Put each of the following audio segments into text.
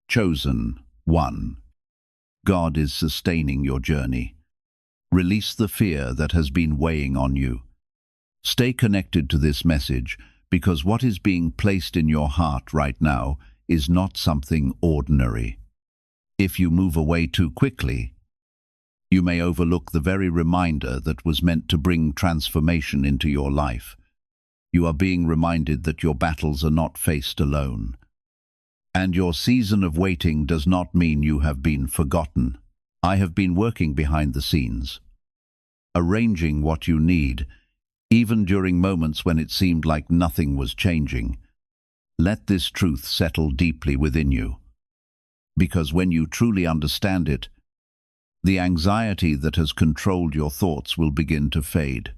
Chosen 1. God is sustaining your journey. Release the fear that has been weighing on you. Stay connected to this message because what is being placed in your heart right now is not something ordinary. If you move away too quickly, you may overlook the very reminder that was meant to bring transformation into your life. You are being reminded that your battles are not faced alone. And your season of waiting does not mean you have been forgotten. I have been working behind the scenes, arranging what you need, even during moments when it seemed like nothing was changing. Let this truth settle deeply within you, because when you truly understand it, the anxiety that has controlled your thoughts will begin to fade.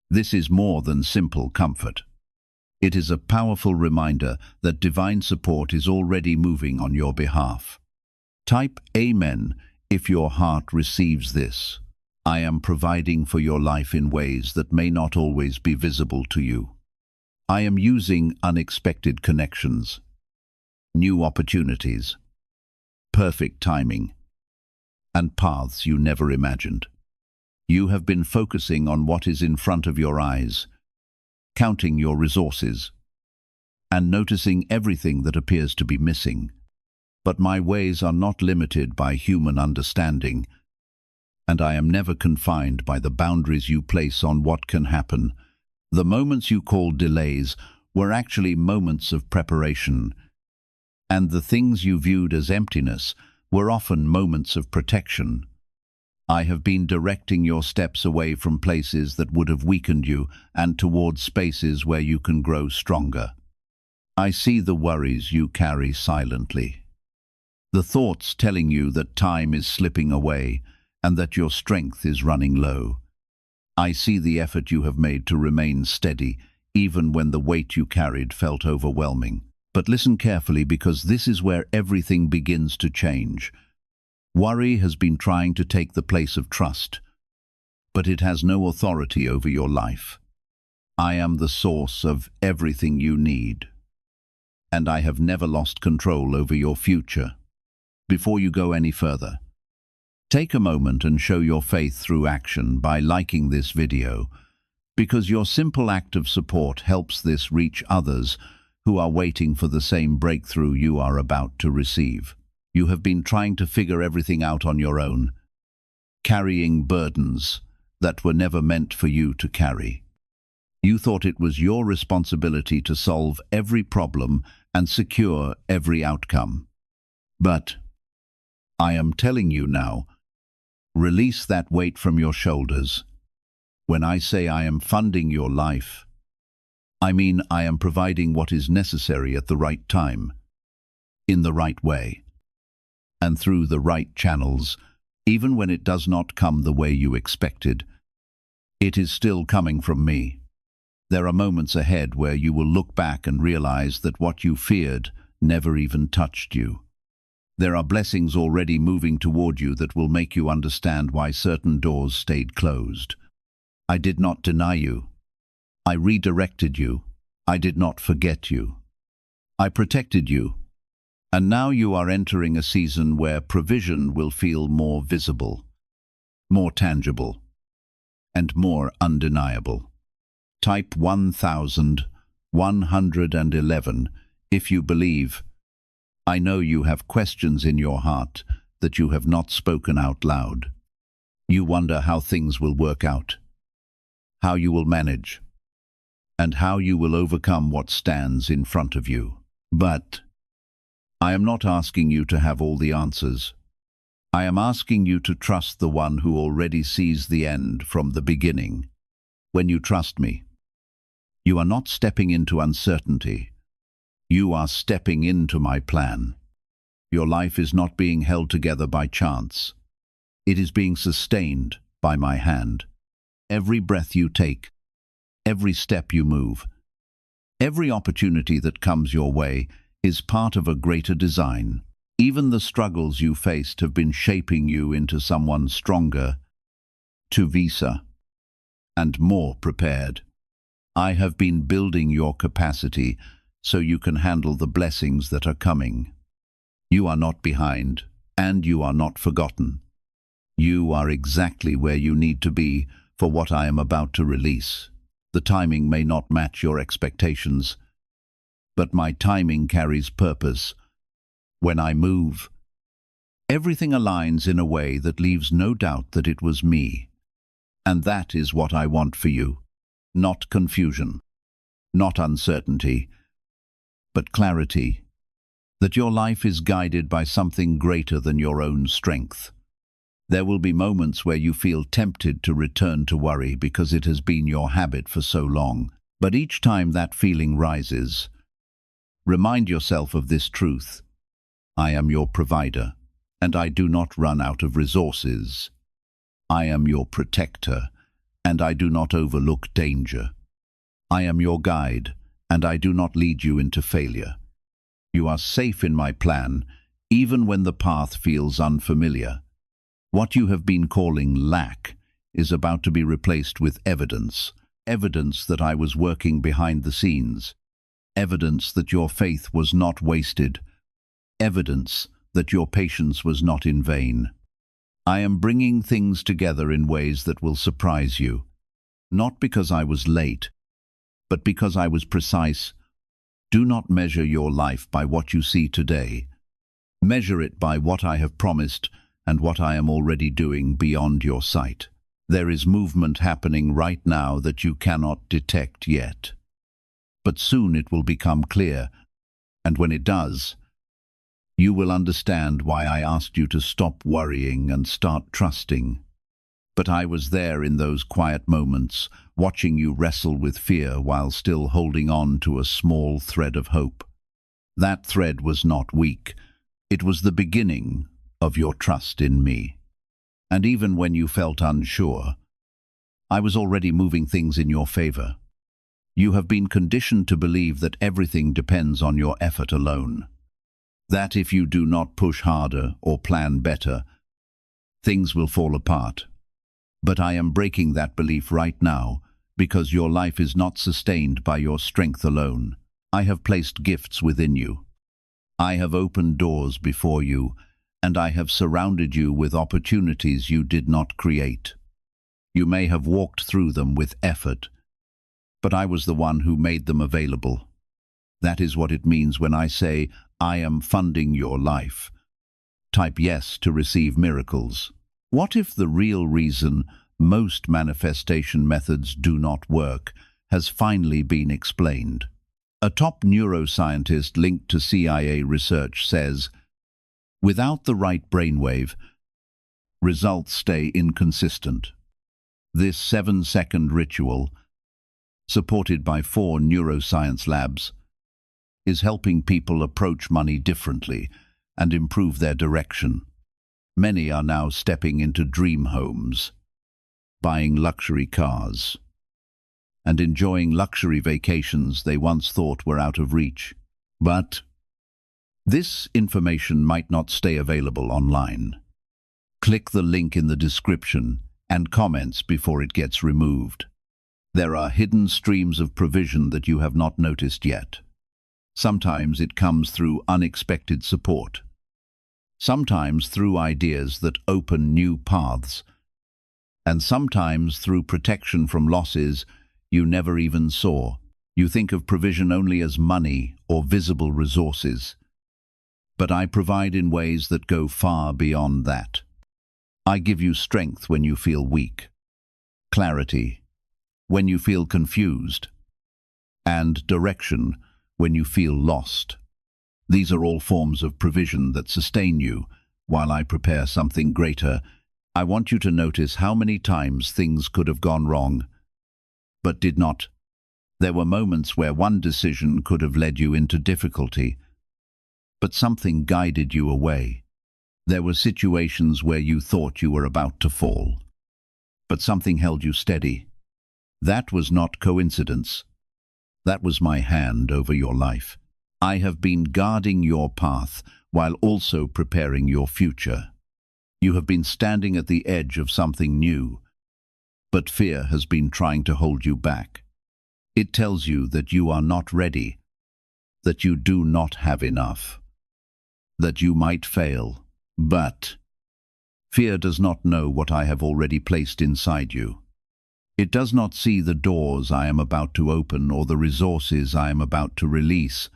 This is more than simple comfort. It is a powerful reminder that divine support is already moving on your behalf. Type Amen if your heart receives this. I am providing for your life in ways that may not always be visible to you. I am using unexpected connections, new opportunities, perfect timing, and paths you never imagined. You have been focusing on what is in front of your eyes, counting your resources, and noticing everything that appears to be missing. But my ways are not limited by human understanding, and I am never confined by the boundaries you place on what can happen. The moments you call delays were actually moments of preparation, and the things you viewed as emptiness were often moments of protection. I have been directing your steps away from places that would have weakened you and towards spaces where you can grow stronger. I see the worries you carry silently, the thoughts telling you that time is slipping away and that your strength is running low. I see the effort you have made to remain steady, even when the weight you carried felt overwhelming. But listen carefully, because this is where everything begins to change. Worry has been trying to take the place of trust, but it has no authority over your life. I am the source of everything you need, and I have never lost control over your future. Before you go any further, take a moment and show your faith through action by liking this video, because your simple act of support helps this reach others who are waiting for the same breakthrough you are about to receive. You have been trying to figure everything out on your own, carrying burdens that were never meant for you to carry. You thought it was your responsibility to solve every problem and secure every outcome. But I am telling you now, release that weight from your shoulders. When I say I am funding your life, I mean I am providing what is necessary at the right time, in the right way, and through the right channels, even when it does not come the way you expected. It is still coming from me. There are moments ahead where you will look back and realize that what you feared never even touched you. There are blessings already moving toward you that will make you understand why certain doors stayed closed. I did not deny you. I redirected you. I did not forget you. I protected you. And now you are entering a season where provision will feel more visible, more tangible, and more undeniable. Type 1111 if you believe. I know you have questions in your heart that you have not spoken out loud. You wonder how things will work out, how you will manage, and how you will overcome what stands in front of you. But I am not asking you to have all the answers. I am asking you to trust the one who already sees the end from the beginning. When you trust me, you are not stepping into uncertainty. You are stepping into my plan. Your life is not being held together by chance. It is being sustained by my hand. Every breath you take, every step you move, every opportunity that comes your way is part of a greater design. Even the struggles you faced have been shaping you into someone stronger, to visa, and more prepared. I have been building your capacity so you can handle the blessings that are coming. You are not behind, and you are not forgotten. You are exactly where you need to be for what I am about to release. The timing may not match your expectations, but my timing carries purpose. When I move, everything aligns in a way that leaves no doubt that it was me. And that is what I want for you. Not confusion, not uncertainty, but clarity. That your life is guided by something greater than your own strength. There will be moments where you feel tempted to return to worry because it has been your habit for so long. But each time that feeling rises, remind yourself of this truth. I am your provider, and I do not run out of resources. I am your protector, and I do not overlook danger. I am your guide, and I do not lead you into failure. You are safe in my plan, even when the path feels unfamiliar. What you have been calling lack is about to be replaced with evidence. Evidence that I was working behind the scenes. Evidence that your faith was not wasted. Evidence that your patience was not in vain. I am bringing things together in ways that will surprise you. Not because I was late, but because I was precise. Do not measure your life by what you see today. Measure it by what I have promised and what I am already doing beyond your sight. There is movement happening right now that you cannot detect yet. But soon it will become clear, and when it does, you will understand why I asked you to stop worrying and start trusting. But I was there in those quiet moments, watching you wrestle with fear while still holding on to a small thread of hope. That thread was not weak. It was the beginning of your trust in me. And even when you felt unsure, I was already moving things in your favor. You have been conditioned to believe that everything depends on your effort alone. That if you do not push harder or plan better, things will fall apart. But I am breaking that belief right now, because your life is not sustained by your strength alone. I have placed gifts within you. I have opened doors before you, and I have surrounded you with opportunities you did not create. You may have walked through them with effort, but I was the one who made them available. That is what it means when I say, I am funding your life. Type yes to receive miracles. What if the real reason most manifestation methods do not work has finally been explained? A top neuroscientist linked to CIA research says, without the right brainwave, results stay inconsistent. This 7-second ritual, supported by 4 neuroscience labs, is helping people approach money differently and improve their direction. Many are now stepping into dream homes, buying luxury cars, and enjoying luxury vacations they once thought were out of reach. But this information might not stay available online. Click the link in the description and comments before it gets removed. There are hidden streams of provision that you have not noticed yet. Sometimes it comes through unexpected support. Sometimes through ideas that open new paths. And sometimes through protection from losses you never even saw. You think of provision only as money or visible resources. But I provide in ways that go far beyond that. I give you strength when you feel weak, clarity when you feel confused, and direction when you feel lost. These are all forms of provision that sustain you while I prepare something greater. I want you to notice how many times things could have gone wrong, but did not. There were moments where one decision could have led you into difficulty, but something guided you away. There were situations where you thought you were about to fall, but something held you steady. That was not coincidence. That was my hand over your life. I have been guarding your path while also preparing your future. You have been standing at the edge of something new, but fear has been trying to hold you back. It tells you that you are not ready, that you do not have enough. that you might fail. But fear does not know what I have already placed inside you. It does not see the doors I am about to open or the resources I am about to release.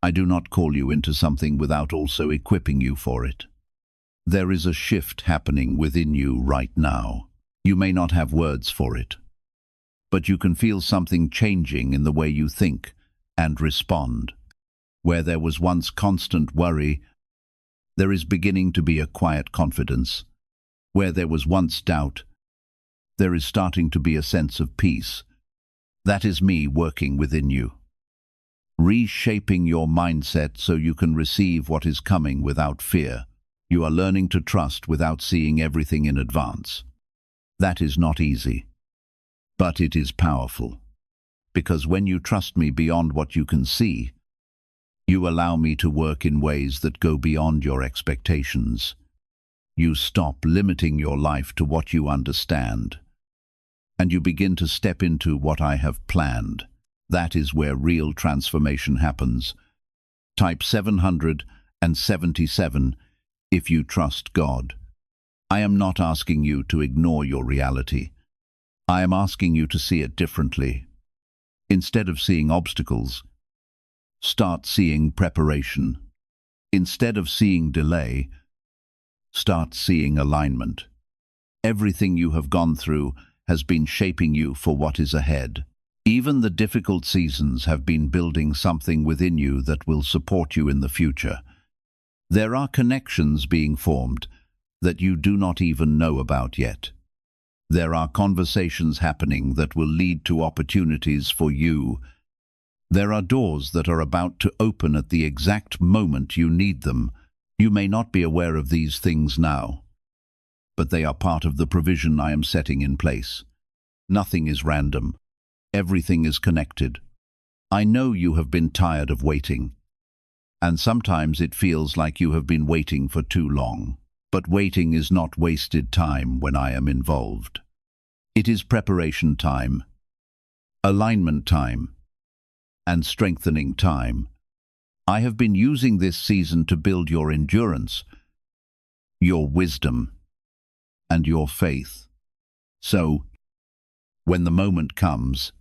I do not call you into something without also equipping you for it. There is a shift happening within you right now. You may not have words for it, but you can feel something changing in the way you think and respond. Where there was once constant worry, there is beginning to be a quiet confidence. Where there was once doubt, there is starting to be a sense of peace. That is me working within you, reshaping your mindset so you can receive what is coming without fear. You are learning to trust without seeing everything in advance. That is not easy, but it is powerful. Because when you trust me beyond what you can see, you allow me to work in ways that go beyond your expectations. You stop limiting your life to what you understand, and you begin to step into what I have planned. That is where real transformation happens. Type 777 if you trust God. I am not asking you to ignore your reality. I am asking you to see it differently. Instead of seeing obstacles, start seeing preparation. Instead of seeing delay, start seeing alignment. Everything you have gone through has been shaping you for what is ahead. Even the difficult seasons have been building something within you that will support you in the future. There are connections being formed that you do not even know about yet. There are conversations happening that will lead to opportunities for you. There are doors that are about to open at the exact moment you need them. You may not be aware of these things now, but they are part of the provision I am setting in place. Nothing is random. Everything is connected. I know you have been tired of waiting, and sometimes it feels like you have been waiting for too long. But waiting is not wasted time when I am involved. It is preparation time, alignment time, and strengthening time. I have been using this season to build your endurance, your wisdom, and your faith. So, when the moment comes,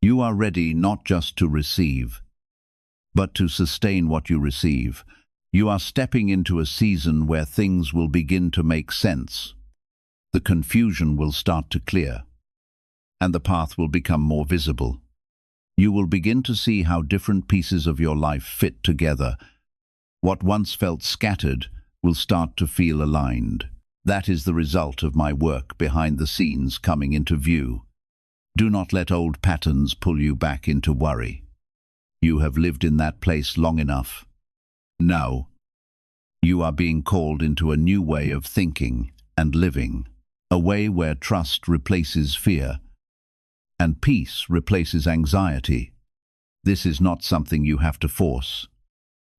you are ready not just to receive, but to sustain what you receive. You are stepping into a season where things will begin to make sense. The confusion will start to clear, and the path will become more visible. You will begin to see how different pieces of your life fit together. What once felt scattered will start to feel aligned. That is the result of my work behind the scenes coming into view. Do not let old patterns pull you back into worry. You have lived in that place long enough. Now, you are being called into a new way of thinking and living, a way where trust replaces fear and peace replaces anxiety. This is not something you have to force.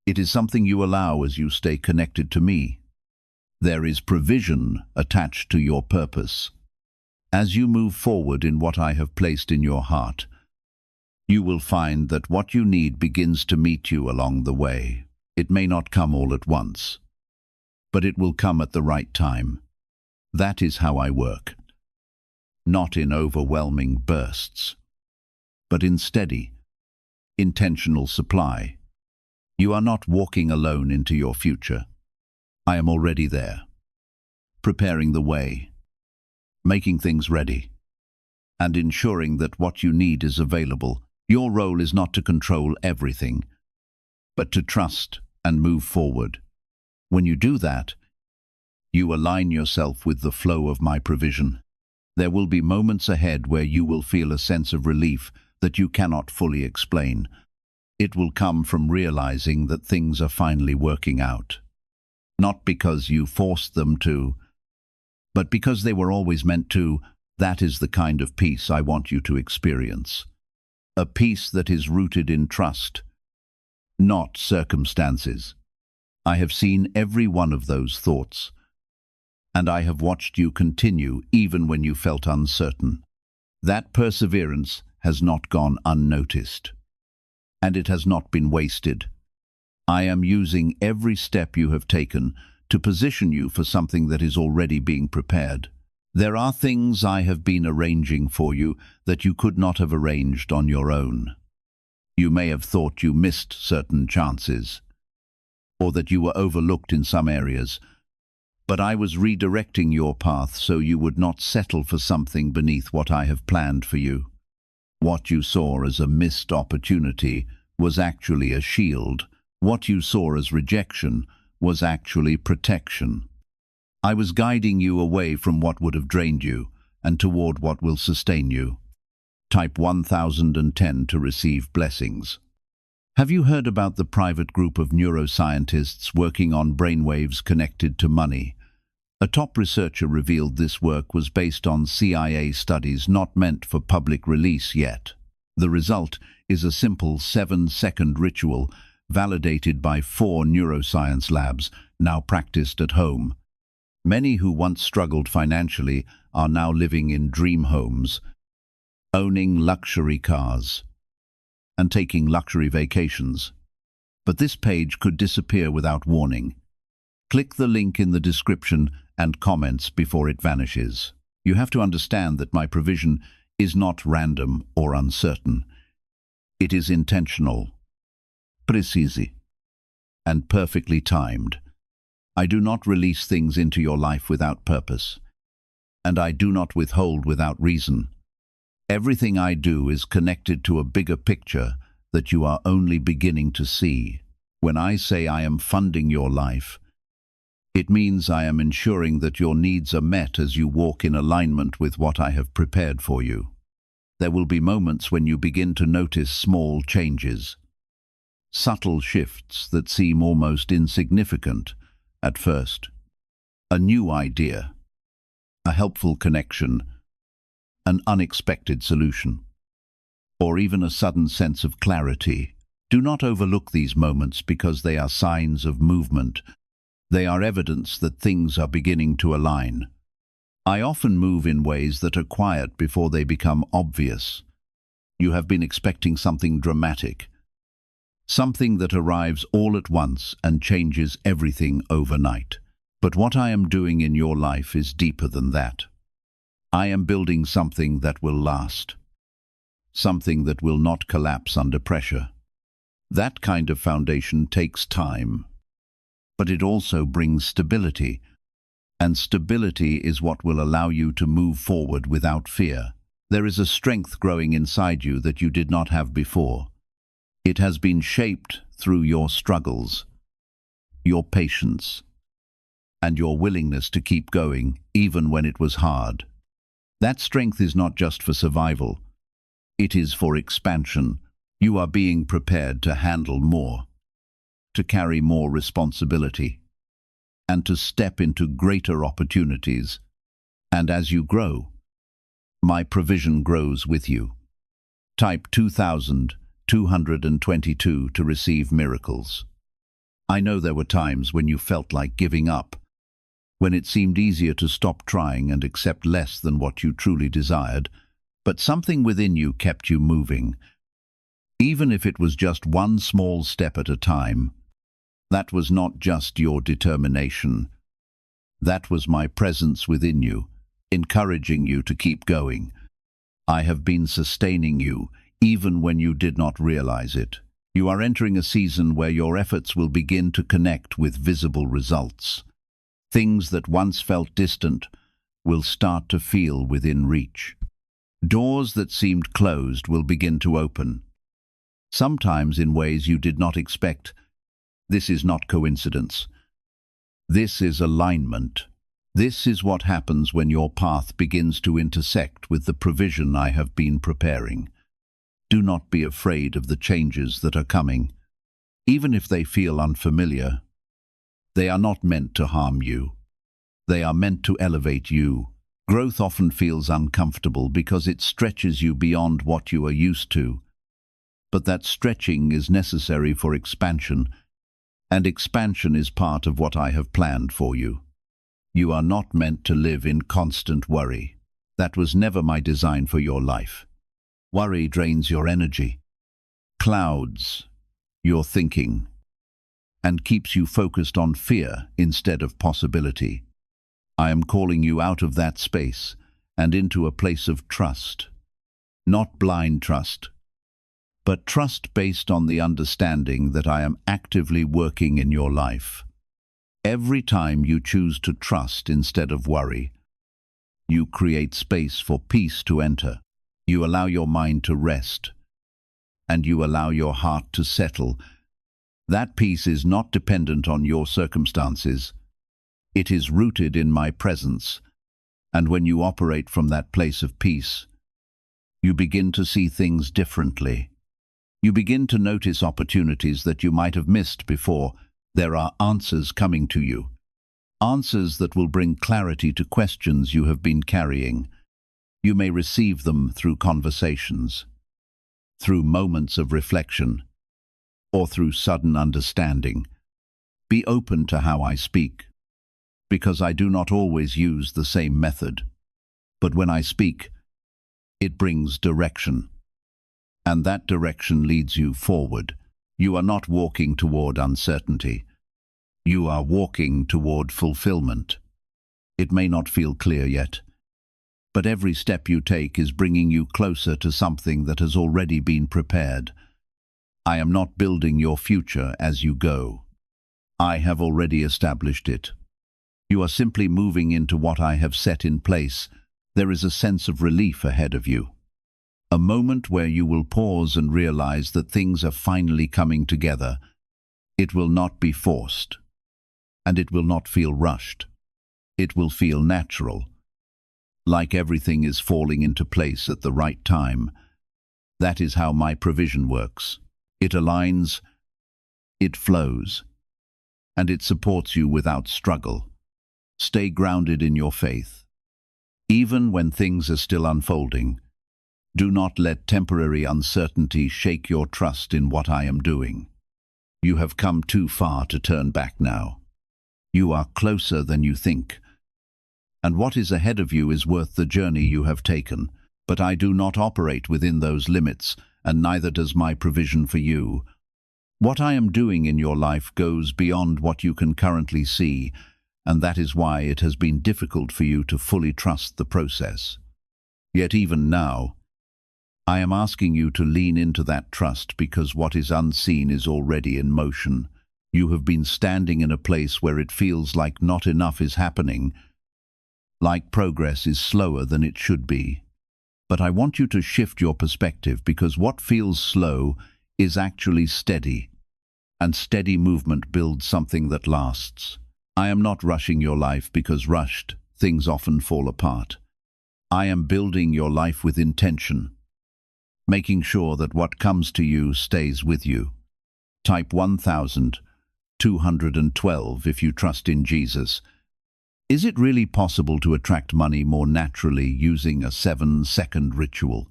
It is something you allow as you stay connected to me. There is provision attached to your purpose. As you move forward in what I have placed in your heart, you will find that what you need begins to meet you along the way. It may not come all at once, but it will come at the right time. That is how I work. Not in overwhelming bursts, but in steady, intentional supply. You are not walking alone into your future. I am already there, preparing the way, making things ready, and ensuring that what you need is available. Your role is not to control everything, but to trust and move forward. When you do that, you align yourself with the flow of my provision. There will be moments ahead where you will feel a sense of relief that you cannot fully explain. It will come from realizing that things are finally working out. Not because you forced them to, but because they were always meant to. That is the kind of peace I want you to experience. A peace that is rooted in trust, not circumstances. I have seen every one of those thoughts, and I have watched you continue even when you felt uncertain. That perseverance has not gone unnoticed, and it has not been wasted. I am using every step you have taken to position you for something that is already being prepared. There are things I have been arranging for you that you could not have arranged on your own. You may have thought you missed certain chances, or that you were overlooked in some areas, but I was redirecting your path so you would not settle for something beneath what I have planned for you. What you saw as a missed opportunity was actually a shield. What you saw as rejection was actually protection. I was guiding you away from what would have drained you and toward what will sustain you. Type 1010 to receive blessings. Have you heard about the private group of neuroscientists working on brainwaves connected to money? A top researcher revealed this work was based on CIA studies not meant for public release yet. The result is a simple 7-second ritual validated by 4 neuroscience labs, now practiced at home. Many who once struggled financially are now living in dream homes, owning luxury cars, and taking luxury vacations. But this page could disappear without warning. Click the link in the description and comments before it vanishes. You have to understand that my provision is not random or uncertain. It is intentional, precise, and perfectly timed. I do not release things into your life without purpose, and I do not withhold without reason. Everything I do is connected to a bigger picture that you are only beginning to see. When I say I am funding your life, it means I am ensuring that your needs are met as you walk in alignment with what I have prepared for you. There will be moments when you begin to notice small changes, subtle shifts that seem almost insignificant at first. A new idea, a helpful connection, an unexpected solution, or even a sudden sense of clarity. Do not overlook these moments because they are signs of movement. They are evidence that things are beginning to align. I often move in ways that are quiet before they become obvious. You have been expecting something dramatic, something that arrives all at once and changes everything overnight. But what I am doing in your life is deeper than that. I am building something that will last, something that will not collapse under pressure. That kind of foundation takes time, but it also brings stability, and stability is what will allow you to move forward without fear. There is a strength growing inside you that you did not have before. It has been shaped through your struggles, your patience, and your willingness to keep going even when it was hard. That strength is not just for survival, it is for expansion. You are being prepared to handle more, to carry more responsibility, and to step into greater opportunities. And as you grow, my provision grows with you. Type 2222 to receive miracles. I know there were times when you felt like giving up, when it seemed easier to stop trying and accept less than what you truly desired, but something within you kept you moving. Even if it was just one small step at a time, that was not just your determination. That was my presence within you, encouraging you to keep going. I have been sustaining you, even when you did not realize it. You are entering a season where your efforts will begin to connect with visible results. Things that once felt distant will start to feel within reach. Doors that seemed closed will begin to open, sometimes in ways you did not expect. This is not coincidence. This is alignment. This is what happens when your path begins to intersect with the provision I have been preparing. Do not be afraid of the changes that are coming. Even if they feel unfamiliar, they are not meant to harm you. They are meant to elevate you. Growth often feels uncomfortable because it stretches you beyond what you are used to. But that stretching is necessary for expansion, and expansion is part of what I have planned for you. You are not meant to live in constant worry. That was never my design for your life. Worry drains your energy, clouds your thinking, and keeps you focused on fear instead of possibility. I am calling you out of that space and into a place of trust. Not blind trust, but trust based on the understanding that I am actively working in your life. Every time you choose to trust instead of worry, you create space for peace to enter. You allow your mind to rest, and you allow your heart to settle. That peace is not dependent on your circumstances. It is rooted in my presence, and when you operate from that place of peace, you begin to see things differently. You begin to notice opportunities that you might have missed before. There are answers coming to you. Answers that will bring clarity to questions you have been carrying. You may receive them through conversations, through moments of reflection, or through sudden understanding. Be open to how I speak, because I do not always use the same method. But when I speak, it brings direction, and that direction leads you forward. You are not walking toward uncertainty. You are walking toward fulfillment. It may not feel clear yet, but every step you take is bringing you closer to something that has already been prepared. I am not building your future as you go. I have already established it. You are simply moving into what I have set in place. There is a sense of relief ahead of you. A moment where you will pause and realize that things are finally coming together. It will not be forced, and it will not feel rushed. It will feel natural, like everything is falling into place at the right time. That is how my provision works. It aligns, it flows, and it supports you without struggle. Stay grounded in your faith. Even when things are still unfolding, do not let temporary uncertainty shake your trust in what I am doing. You have come too far to turn back now. You are closer than you think, and what is ahead of you is worth the journey you have taken. But I do not operate within those limits, and neither does my provision for you. What I am doing in your life goes beyond what you can currently see, and that is why it has been difficult for you to fully trust the process. Yet even now, I am asking you to lean into that trust, because what is unseen is already in motion. You have been standing in a place where it feels like not enough is happening, like progress is slower than it should be. But I want you to shift your perspective, because what feels slow is actually steady, and steady movement builds something that lasts. I am not rushing your life, because rushed things often fall apart. I am building your life with intention, making sure that what comes to you stays with you. Type 1212 if you trust in Jesus. Is it really possible to attract money more naturally using a 7-second ritual?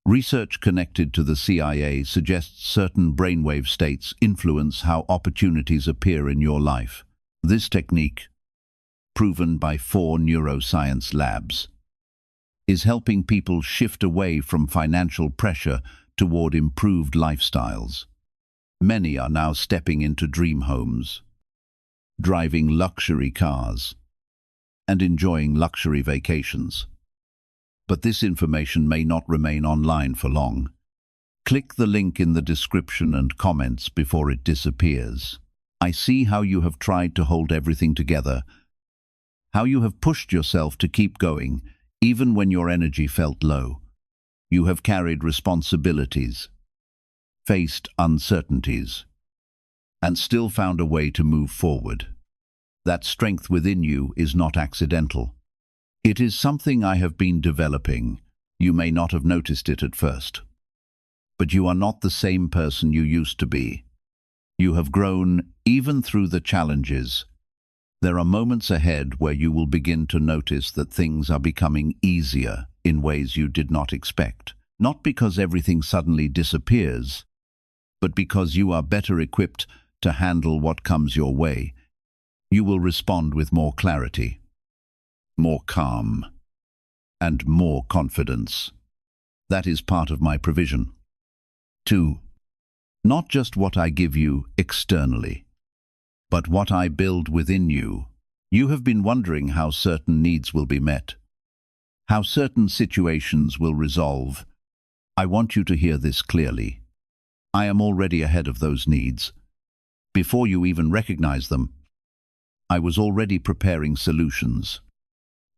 Research connected to the CIA suggests certain brainwave states influence how opportunities appear in your life. This technique, proven by 4 neuroscience labs, is helping people shift away from financial pressure toward improved lifestyles. Many are now stepping into dream homes, driving luxury cars, and enjoying luxury vacations. But this information may not remain online for long. Click the link in the description and comments before it disappears. I see how you have tried to hold everything together, how you have pushed yourself to keep going, even when your energy felt low. You have carried responsibilities, faced uncertainties, and still found a way to move forward. That strength within you is not accidental. It is something I have been developing. You may not have noticed it at first, but you are not the same person you used to be. You have grown even through the challenges. There are moments ahead where you will begin to notice that things are becoming easier in ways you did not expect. Not because everything suddenly disappears, but because you are better equipped to handle what comes your way. You will respond with more clarity, more calm, and more confidence. That is part of my provision. 2. Not just what I give you externally, but what I build within you. You have been wondering how certain needs will be met, how certain situations will resolve. I want you to hear this clearly. I am already ahead of those needs. Before you even recognize them, I was already preparing solutions.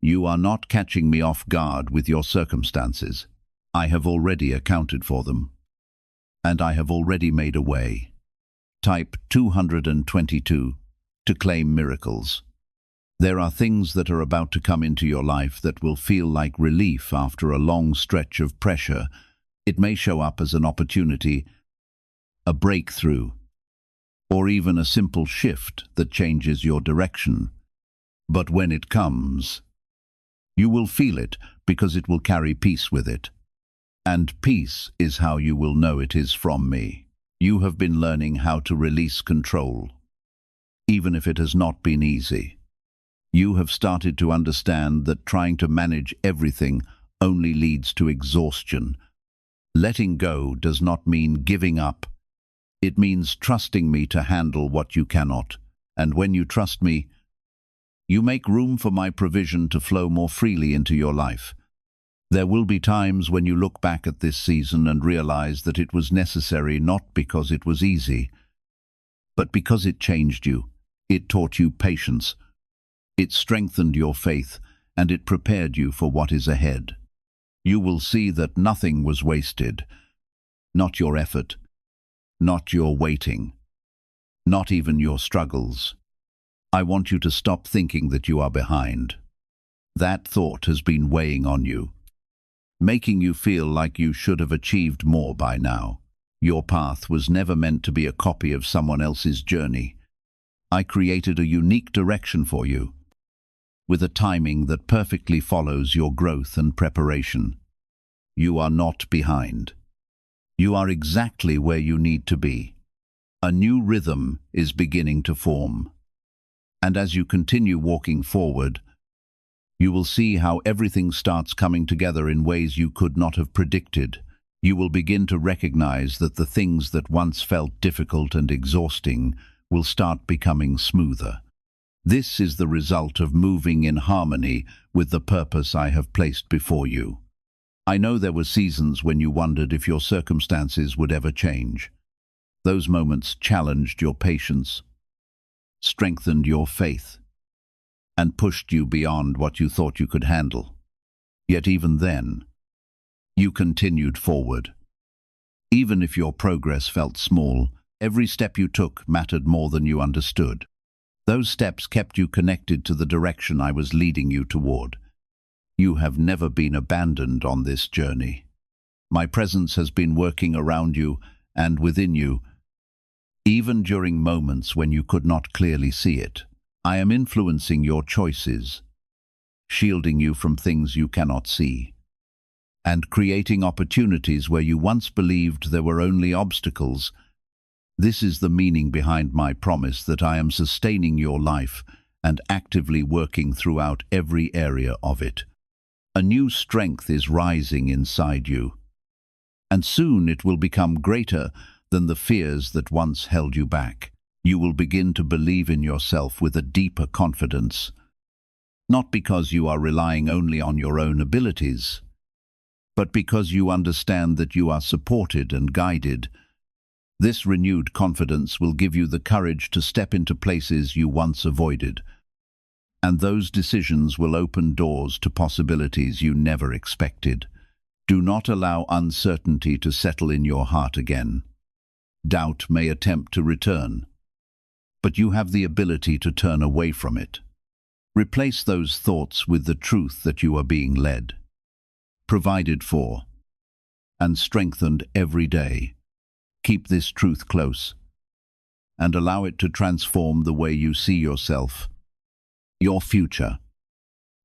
You are not catching me off guard with your circumstances. I have already accounted for them. And I have already made a way. Type 222 to claim miracles. There are things that are about to come into your life that will feel like relief after a long stretch of pressure. It may show up as an opportunity, a breakthrough, or even a simple shift that changes your direction. But when it comes, you will feel it because it will carry peace with it. And peace is how you will know it is from me. You have been learning how to release control, even if it has not been easy. You have started to understand that trying to manage everything only leads to exhaustion. Letting go does not mean giving up. It means trusting me to handle what you cannot. And when you trust me, you make room for my provision to flow more freely into your life. There will be times when you look back at this season and realize that it was necessary not because it was easy, but because it changed you. It taught you patience. It strengthened your faith, and it prepared you for what is ahead. You will see that nothing was wasted. Not your effort, not your waiting, not even your struggles. I want you to stop thinking that you are behind. That thought has been weighing on you, making you feel like you should have achieved more by now. Your path was never meant to be a copy of someone else's journey. I created a unique direction for you, with a timing that perfectly follows your growth and preparation. You are not behind. You are exactly where you need to be. A new rhythm is beginning to form. And as you continue walking forward, you will see how everything starts coming together in ways you could not have predicted. You will begin to recognize that the things that once felt difficult and exhausting will start becoming smoother. This is the result of moving in harmony with the purpose I have placed before you. I know there were seasons when you wondered if your circumstances would ever change. Those moments challenged your patience, strengthened your faith, and pushed you beyond what you thought you could handle. Yet even then, you continued forward. Even if your progress felt small, every step you took mattered more than you understood. Those steps kept you connected to the direction I was leading you toward. You have never been abandoned on this journey. My presence has been working around you and within you, even during moments when you could not clearly see it. I am influencing your choices, shielding you from things you cannot see, and creating opportunities where you once believed there were only obstacles. This is the meaning behind my promise that I am sustaining your life and actively working throughout every area of it. A new strength is rising inside you, and soon it will become greater than the fears that once held you back. You will begin to believe in yourself with a deeper confidence, not because you are relying only on your own abilities, but because you understand that you are supported and guided. This renewed confidence will give you the courage to step into places you once avoided, and those decisions will open doors to possibilities you never expected. Do not allow uncertainty to settle in your heart again. Doubt may attempt to return, but you have the ability to turn away from it. Replace those thoughts with the truth that you are being led, provided for, and strengthened every day. Keep this truth close, and allow it to transform the way you see yourself, your future,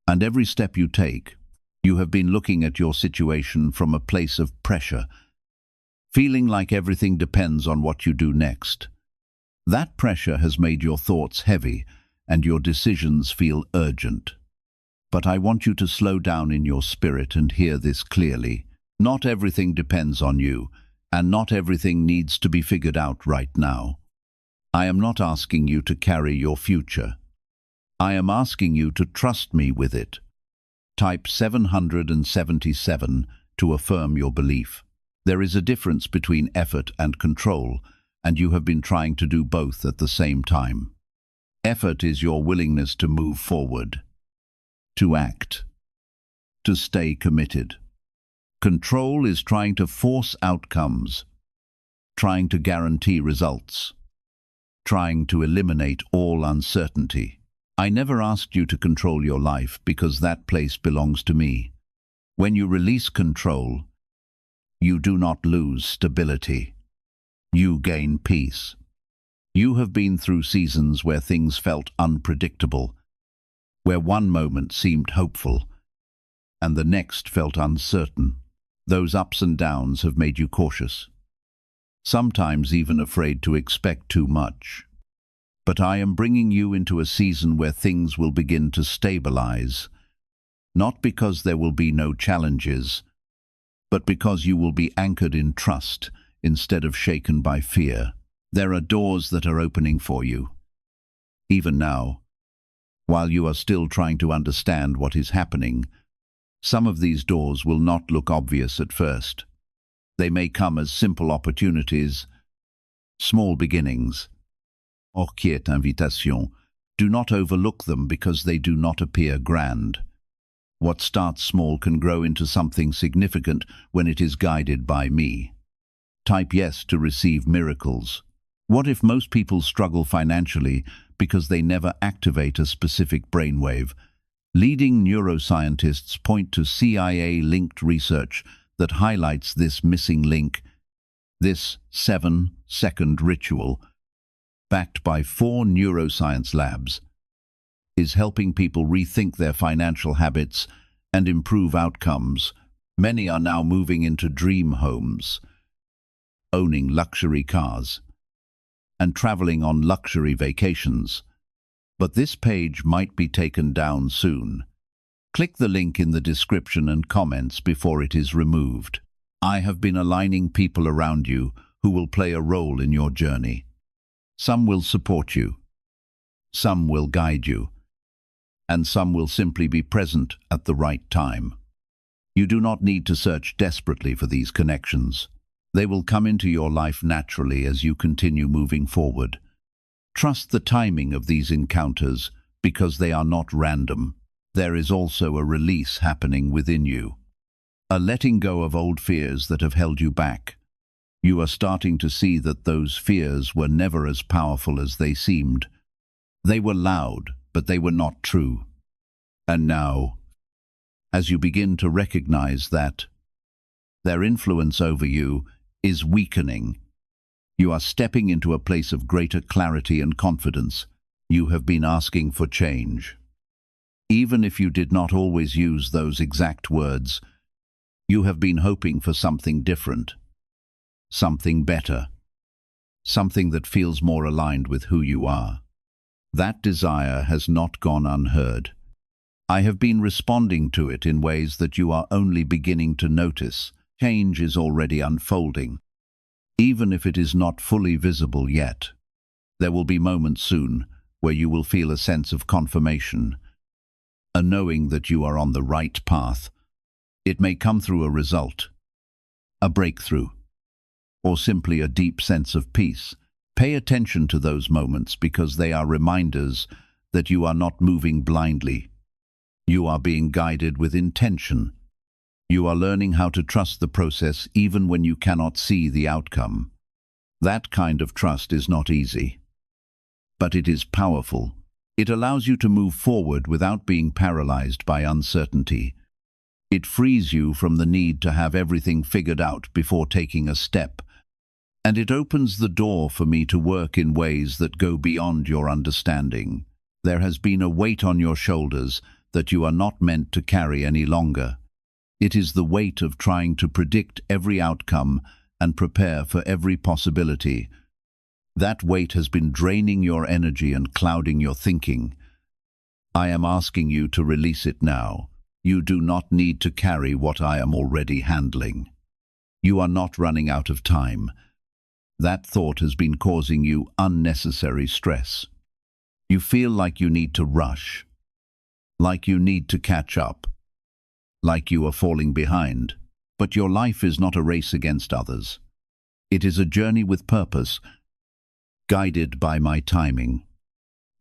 and every step you take. You have been looking at your situation from a place of pressure, feeling like everything depends on what you do next. That pressure has made your thoughts heavy and your decisions feel urgent. But I want you to slow down in your spirit and hear this clearly. Not everything depends on you, and not everything needs to be figured out right now. I am not asking you to carry your future. I am asking you to trust me with it. Type 777 to affirm your belief. There is a difference between effort and control, and you have been trying to do both at the same time. Effort is your willingness to move forward, to act, to stay committed. Control is trying to force outcomes, trying to guarantee results, trying to eliminate all uncertainty. I never asked you to control your life because that place belongs to me. When you release control, you do not lose stability. You gain peace. You have been through seasons where things felt unpredictable, where one moment seemed hopeful and the next felt uncertain. Those ups and downs have made you cautious, sometimes even afraid to expect too much. But I am bringing you into a season where things will begin to stabilize, not because there will be no challenges, but because you will be anchored in trust instead of shaken by fear. There are doors that are opening for you. Even now, while you are still trying to understand what is happening, some of these doors will not look obvious at first. They may come as simple opportunities, small beginnings. Quiete invitation. Do not overlook them because they do not appear grand. What starts small can grow into something significant when it is guided by me. Type yes to receive miracles. What if most people struggle financially because they never activate a specific brainwave? Leading neuroscientists point to CIA-linked research that highlights this missing link. This 7-second ritual, backed by 4 neuroscience labs, is helping people rethink their financial habits and improve outcomes. Many are now moving into dream homes, owning luxury cars, and traveling on luxury vacations. But this page might be taken down soon. Click the link in the description and comments before it is removed. I have been aligning people around you who will play a role in your journey. Some will support you, some will guide you, and some will simply be present at the right time. You do not need to search desperately for these connections. They will come into your life naturally as you continue moving forward. Trust the timing of these encounters because they are not random. There is also a release happening within you, a letting go of old fears that have held you back. You are starting to see that those fears were never as powerful as they seemed. They were loud, but they were not true. And now, as you begin to recognize that their influence over you is weakening, you are stepping into a place of greater clarity and confidence. You have been asking for change. Even if you did not always use those exact words, you have been hoping for something different, something better, something that feels more aligned with who you are. That desire has not gone unheard. I have been responding to it in ways that you are only beginning to notice. Change is already unfolding, even if it is not fully visible yet. There will be moments soon where you will feel a sense of confirmation, a knowing that you are on the right path. It may come through a result, a breakthrough, or simply a deep sense of peace. Pay attention to those moments because they are reminders that you are not moving blindly. You are being guided with intention. You are learning how to trust the process even when you cannot see the outcome. That kind of trust is not easy, but it is powerful. It allows you to move forward without being paralyzed by uncertainty. It frees you from the need to have everything figured out before taking a step. And it opens the door for me to work in ways that go beyond your understanding. There has been a weight on your shoulders that you are not meant to carry any longer. It is the weight of trying to predict every outcome and prepare for every possibility. That weight has been draining your energy and clouding your thinking. I am asking you to release it now. You do not need to carry what I am already handling. You are not running out of time. That thought has been causing you unnecessary stress. You feel like you need to rush, like you need to catch up, like you are falling behind. But your life is not a race against others. It is a journey with purpose, guided by my timing.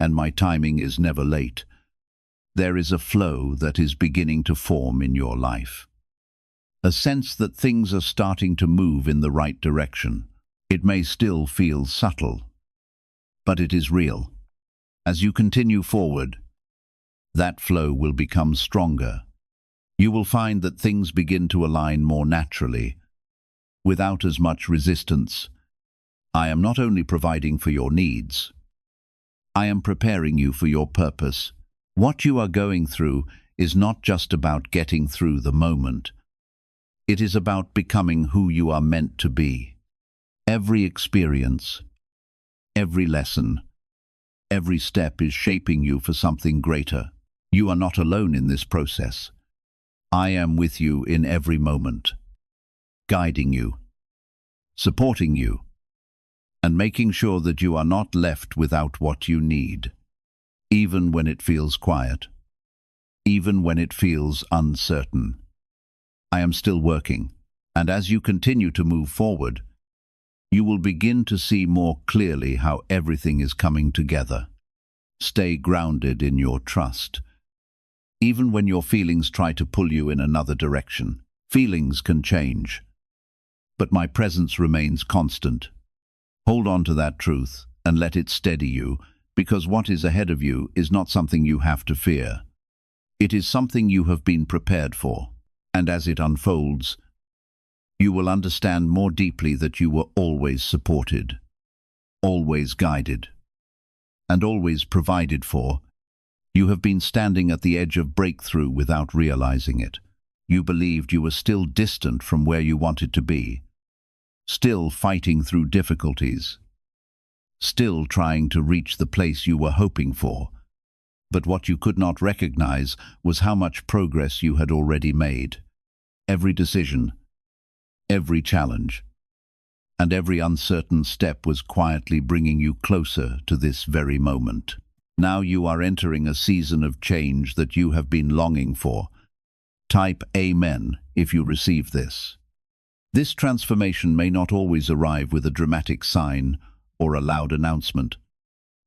And my timing is never late. There is a flow that is beginning to form in your life. A sense that things are starting to move in the right direction. It may still feel subtle, but it is real. As you continue forward, that flow will become stronger. You will find that things begin to align more naturally, without as much resistance. I am not only providing for your needs, I am preparing you for your purpose. What you are going through is not just about getting through the moment. It is about becoming who you are meant to be. Every experience, every lesson, every step is shaping you for something greater. You are not alone in this process. I am with you in every moment, guiding you, supporting you, and making sure that you are not left without what you need, even when it feels quiet, even when it feels uncertain. I am still working, and as you continue to move forward, you will begin to see more clearly how everything is coming together. Stay grounded in your trust. Even when your feelings try to pull you in another direction, feelings can change. But my presence remains constant. Hold on to that truth and let it steady you, because what is ahead of you is not something you have to fear. It is something you have been prepared for, and as it unfolds, you will understand more deeply that you were always supported, always guided, and always provided for. You have been standing at the edge of breakthrough without realizing it. You believed you were still distant from where you wanted to be, still fighting through difficulties, still trying to reach the place you were hoping for. But what you could not recognize was how much progress you had already made. Every decision, every challenge, and every uncertain step was quietly bringing you closer to this very moment. Now you are entering a season of change that you have been longing for. Type Amen if you receive this. This transformation may not always arrive with a dramatic sign or a loud announcement.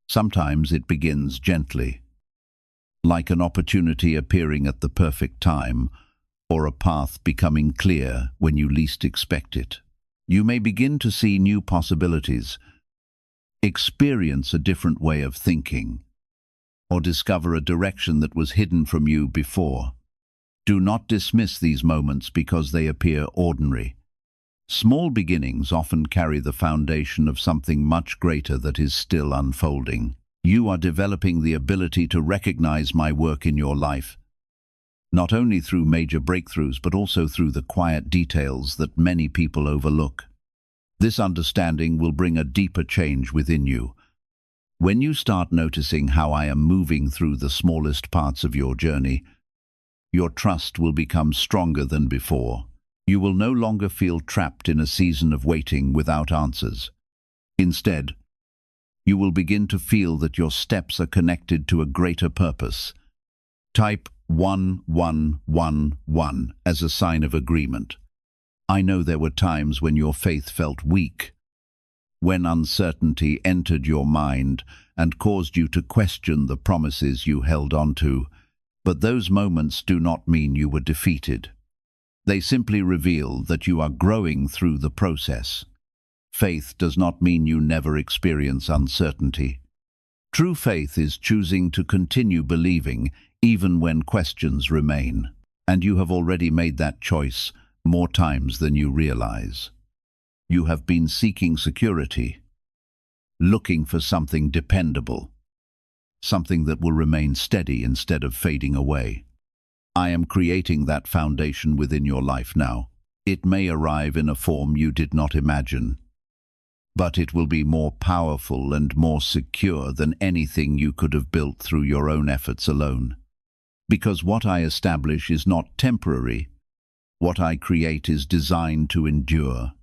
Sometimes it begins gently, like an opportunity appearing at the perfect time, or a path becoming clear when you least expect it. You may begin to see new possibilities, experience a different way of thinking, or discover a direction that was hidden from you before. Do not dismiss these moments because they appear ordinary. Small beginnings often carry the foundation of something much greater that is still unfolding. You are developing the ability to recognize my work in your life, not only through major breakthroughs but also through the quiet details that many people overlook. This understanding will bring a deeper change within you. When you start noticing how I am moving through the smallest parts of your journey, your trust will become stronger than before. You will no longer feel trapped in a season of waiting without answers. Instead, you will begin to feel that your steps are connected to a greater purpose. Type 1111 as a sign of agreement. I know there were times when your faith felt weak, when uncertainty entered your mind and caused you to question the promises you held on to. But those moments do not mean you were defeated. They simply reveal that you are growing through the process. Faith does not mean you never experience uncertainty. True faith is choosing to continue believing even when questions remain. And you have already made that choice more times than you realize. You have been seeking security, looking for something dependable, something that will remain steady instead of fading away. I am creating that foundation within your life now. It may arrive in a form you did not imagine, but it will be more powerful and more secure than anything you could have built through your own efforts alone. Because what I establish is not temporary. What I create is designed to endure.